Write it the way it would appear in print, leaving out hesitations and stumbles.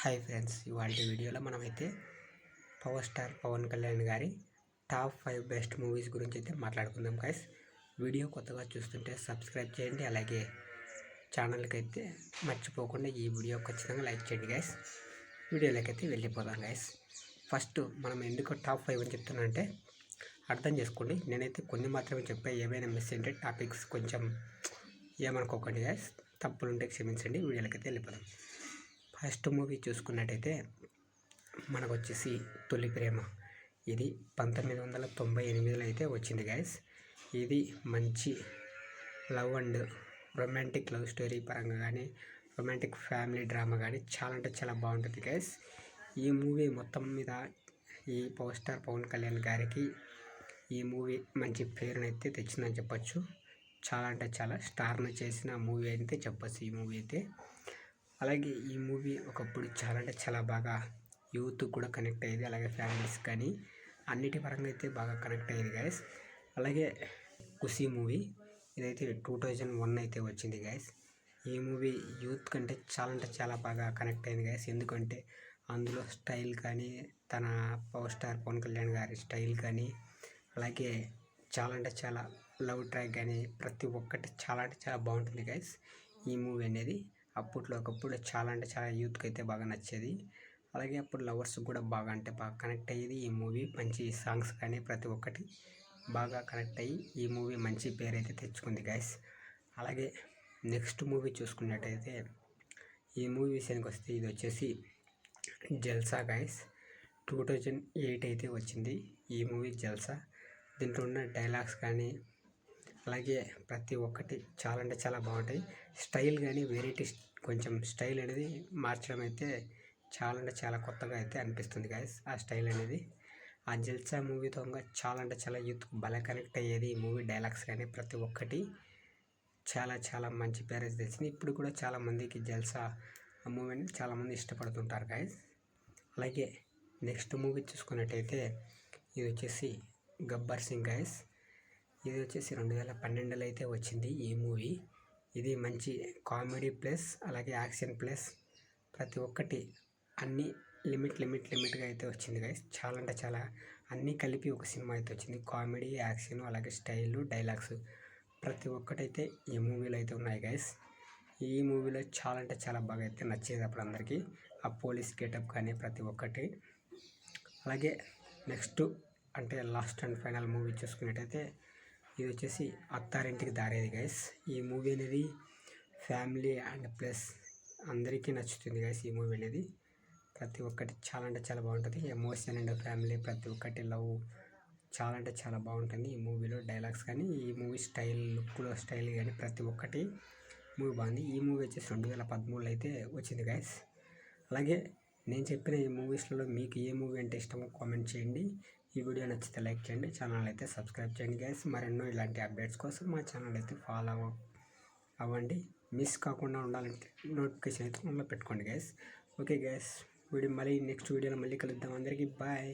Hi friends, ఇవాళ వీడియోలో మనమైతే పవర్ స్టార్ పవన్ కళ్యాణ్ గారి టాప్ 5 బెస్ట్ మూవీస్ గురించి అయితే మాట్లాడుకుందాం గైస్. వీడియో కొత్తగా చూస్తుంటే సబ్స్క్రైబ్ చేయండి, అలాగే ఛానల్కి అయితే మర్చిపోకుండా ఈ వీడియో ఖచ్చితంగా లైక్ చేయండి గైస్. వీడియోలోకి అయితే వెళ్ళిపోదాం గైస్. ఫస్ట్ మనం ఎందుకు టాప్ 5 అని చెప్తున్నానంటే అర్థం చేసుకోండి. నేనైతే కొన్ని మాత్రమే చెప్పా, ఏమైనా మిస్ అంటే టాపిక్స్ కొంచెం ఏమనుకోకండి గైస్, తప్పులుంటే క్షమించండి. వీడియోలోకి అయితే వెళ్ళిపోదాం. ఫస్ట్ మూవీ చూసుకున్నట్టయితే మనకు వచ్చేసి తొలి ప్రేమ. ఇది 1998లో అయితే వచ్చింది గైస్. ఇది మంచి love and romantic love story పరంగా కానీ, రొమాంటిక్ ఫ్యామిలీ డ్రామా కానీ చాలా అంటే చాలా బాగుంటుంది గైస్. ఈ మూవీ మొత్తం మీద ఈ పవర్ స్టార్ పవన్ కళ్యాణ్ గారికి ఈ మూవీ మంచి పేరునైతే తెచ్చిందని చెప్పచ్చు. చాలా అంటే చాలా స్టార్ని చేసిన మూవీ అయితే చెప్పచ్చు ఈ మూవీ అయితే. అలాగే ఈ మూవీ ఒకప్పుడు చాలా అంటే చాలా బాగా యూత్ కూడా కనెక్ట్ అయ్యేది, అలాగే ఫ్యామిలీస్ కానీ అన్నిటి పరంగా అయితే బాగా కనెక్ట్ అయ్యేది గైస్. అలాగే ఖుషీ మూవీ, ఇదైతే 2001 అయితే వచ్చింది గైస్. ఈ మూవీ యూత్ కంటే చాలా అంటే చాలా బాగా కనెక్ట్ అయింది గైస్. ఎందుకంటే అందులో స్టైల్ కానీ, తన పవర్ స్టార్ పవన్ కళ్యాణ్ గారి స్టైల్ కానీ, అలాగే చాలా అంటే చాలా లవ్ ట్రాక్ కానీ ప్రతి ఒక్కటి చాలా అంటే చాలా బాగుంటుంది గైస్. ఈ మూవీ అనేది అప్పట్లో ఒకప్పుడు చాలా అంటే చాలా యూత్కి అయితే బాగా నచ్చేది. అలాగే అప్పుడు లవర్స్ కూడా బాగా అంటే బాగా కనెక్ట్ అయ్యేది ఈ మూవీ. మంచి సాంగ్స్ కానీ ప్రతి ఒక్కటి బాగా కనెక్ట్ అయ్యి ఈ మూవీ మంచి పేరు అయితే తెచ్చుకుంది గైస్. అలాగే నెక్స్ట్ మూవీ చూసుకున్నట్టయితే ఈ మూవీ విషయానికి వస్తే ఇది వచ్చేసి జల్సా గైస్. 2008 అయితే వచ్చింది ఈ మూవీ జల్సా. దీంట్లో ఉన్న డైలాగ్స్ కానీ అలాగే ప్రతి ఒక్కటి చాలా అంటే చాలా బాగుంటాయి. స్టైల్ కానీ వెరైటీ కొంచెం స్టైల్ అనేది మార్చడం అయితే చాలా అంటే చాలా కొత్తగా అయితే అనిపిస్తుంది గైస్. ఆ స్టైల్ అనేది ఆ జల్సా మూవీతో చాలా అంటే చాలా యూత్ భలే కనెక్ట్ అయ్యేది ఈ మూవీ. డైలాగ్స్ కానీ ప్రతి ఒక్కటి చాలా చాలా మంచి పేరు అయితే తెచ్చింది. ఇప్పుడు కూడా చాలామందికి జల్సా ఆ మూవీని చాలామంది ఇష్టపడుతుంటారు గైస్. అలాగే నెక్స్ట్ మూవీ చూసుకున్నట్టయితే ఇది వచ్చేసి గబ్బర్ సింగ్ గైస్. ఇది వచ్చేసి 2012లో అయితే వచ్చింది ఈ మూవీ. ఇది మంచి కామెడీ ప్లస్ అలాగే యాక్షన్ ప్లస్ ప్రతి ఒక్కటి అన్నీ లిమిట్గా అయితే వచ్చింది గైస్. చాలా అంటే చాలా అన్నీ కలిపి ఒక సినిమా అయితే వచ్చింది. కామెడీ, యాక్షన్, అలాగే స్టైలు, డైలాగ్స్ ప్రతి ఒక్కటైతే ఈ మూవీలో అయితే ఉన్నాయి గైస్. ఈ మూవీలో చాలా అంటే చాలా బాగా అయితే నచ్చేది అప్పుడు అందరికీ. ఆ పోలీస్ గెటప్ కానీ ప్రతి ఒక్కటి. అలాగే నెక్స్ట్ అంటే లాస్ట్ అండ్ ఫైనల్ మూవీ చూసుకున్నట్టయితే ఇది వచ్చేసి అత్తారింటికి దారేది గైస్. ఈ మూవీ అనేది ఫ్యామిలీ అండ్ ప్లస్ అందరికీ నచ్చుతుంది గైస్. ఈ మూవీ అనేది ప్రతి ఒక్కటి చాలా అంటే చాలా బాగుంటుంది. ఎమోషన్ అండ్ ఫ్యామిలీ ప్రతి ఒక్కటి లవ్ చాలా అంటే చాలా బాగుంటుంది ఈ మూవీలో. డైలాగ్స్ కానీ ఈ మూవీ స్టైల్, లుక్లో స్టైల్ కానీ ప్రతి ఒక్కటి మూవీ బాగుంది. ఈ మూవీ వచ్చేసి 2013లో అయితే వచ్చింది గైస్. అలాగే నేను చెప్పిన ఈ మూవీస్లలో మీకు ఏ మూవీ అంటే ఇష్టమో కామెంట్ చేయండి. ఈ వీడియో నచ్చితే లైక్ చేయండి, ఛానల్ అయితే సబ్స్క్రైబ్ చేయండి గైస్. మరెన్నో ఇలాంటి అప్డేట్స్ కోసం మా ఛానల్ అయితే ఫాలో అవ్వండి. మిస్ కాకుండా ఉండాలంటే నోటిఫికేషన్ అయితే మళ్ళీ పెట్టుకోండి గైస్. ఓకే గైస్, నెక్స్ట్ వీడియోలో మళ్ళీ కలుద్దాం. అందరికీ బాయ్.